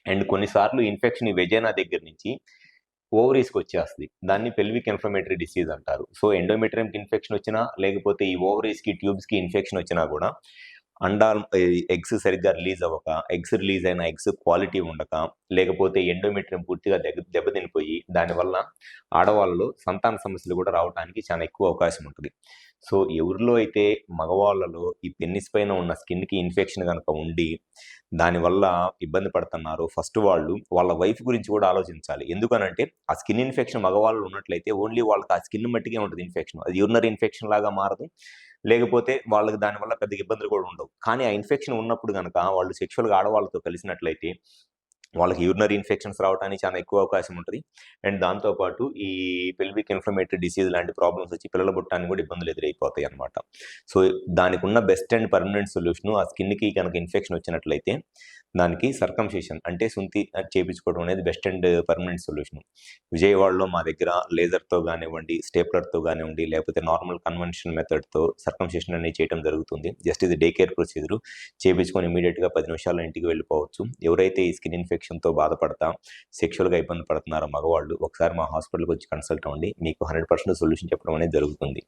And కొన్నిసార్లు infection ఈ vagina దగ్గర నుంచి ఓవరీస్‌కి వచ్చేస్తది. దాన్ని పెల్విక్ ఇన్‌ఫ్లమేటరీ డిసీజ్ అంటారు. సో, ఎండోమెట్రియంకి ఇన్ఫెక్షన్ వచ్చినా, లేకపోతే ఈ ఓవరీస్‌కి, ట్యూబ్స్‌కి ఇన్ఫెక్షన్ వచ్చినా గూడా ఎగ్స్ సరిగ్గా రిలీజ్ అవ్వక, ఎగ్స్ రిలీజ్ అయిన ఎగ్స్ క్వాలిటీ ఉండక, లేకపోతే ఎండోమెట్రియం పూర్తిగా దెబ్బతినిపోయి, దానివల్ల ఆడవాళ్ళలో సంతాన సమస్యలు గూడా రావటానికి చాలా ఎక్కువ అవకాశం ఉంటది. సో, ఎవరిలో అయితే మగవాళ్ళలో ఈ పెన్నిస్ పైన ఉన్న స్కిన్‌కి ఇన్ఫెక్షన్ గనక ఉండి, దానివల్ల ఇబ్బంది పడుతున్నారో ఫస్ట్ వాళ్ళు వాళ్ళ వైఫ్ గురించి కూడా ఆలోచించాలి. ఎందుకనంటే, ఆ స్కిన్ ఇన్ఫెక్షన్ మగవాళ్ళలో ఉన్నట్లయితే ఓన్లీ వాళ్ళకి ఆ స్కిన్ మట్టికే ఉంటది ఇన్ఫెక్షన్. అది యూరినరీ ఇన్ఫెక్షన్ లాగా మారదు. లేకపోతే వాళ్ళకి దానివల్ల పెద్దగా ఇబ్బందులు కూడా ఉండవు. కానీ ఆ ఇన్ఫెక్షన్ ఉన్నప్పుడు గనక వాళ్ళు సెక్షువల్‌గా ఆడవాళ్ళతో కలిసినట్లయితే వాళ్ళకి యూరినరీ ఇన్ఫెక్షన్స్ రావడానికి చాలా ఎక్కువ అవకాశం ఉంటది. అండ్ దాంతో పాటు ఈ పెల్విక్ ఇన్‌ఫ్లమేటరీ డిసీజ్ లాంటి ప్రాబ్లమ్స్ వచ్చి పిల్లలు పుట్టడానికి కూడా ఇబ్బందులు ఎదురైపోతాయన్నమాట. సో, దానికున్న బెస్ట్ అండ్ పర్మనెంట్ సొల్యూషన్ ఆ స్కిన్‌కి గనక ఇన్ఫెక్షన్ వచ్చినట్లయితే దానికి సర్కంసిషన్ అంటే సుంతి చేపించుకోవడం అనేది బెస్ట్ అండ్ పర్మనెంట్ సొల్యూషన్. విజయవాడలో మా దగ్గర లేజర్‌తో గానివ్వండి, స్టేప్లర్‌తో గానివ్వండి, లేకపోతే నార్మల్ కన్వెన్షనల్ మెథడ్‌తో సర్కంసిషన్ అనేది చేయడం జరుగుతుంది. జస్ట్ ఇది డే కేర్ ప్రొసీజర్. చేపించుకొని ఇమ్మీడియేట్‌గా 10 నిమిషాల్లో ఇంటికి వెళ్ళిపోవచ్చు. ఎవరైతే ఈ స్కిన్ ఇన్ఫెక్షన్‌తో బాధపడతా సెక్షువల్‌గా ఇబ్బంది పడుతున్నారో మగవాళ్ళు ఒకసారి మా హాస్పిటల్‌కి వచ్చి కన్సల్ట్ అవ్వండి. మీకు 100% సొల్యూషన్ చెప్పడం అనేది జరుగుతుంది.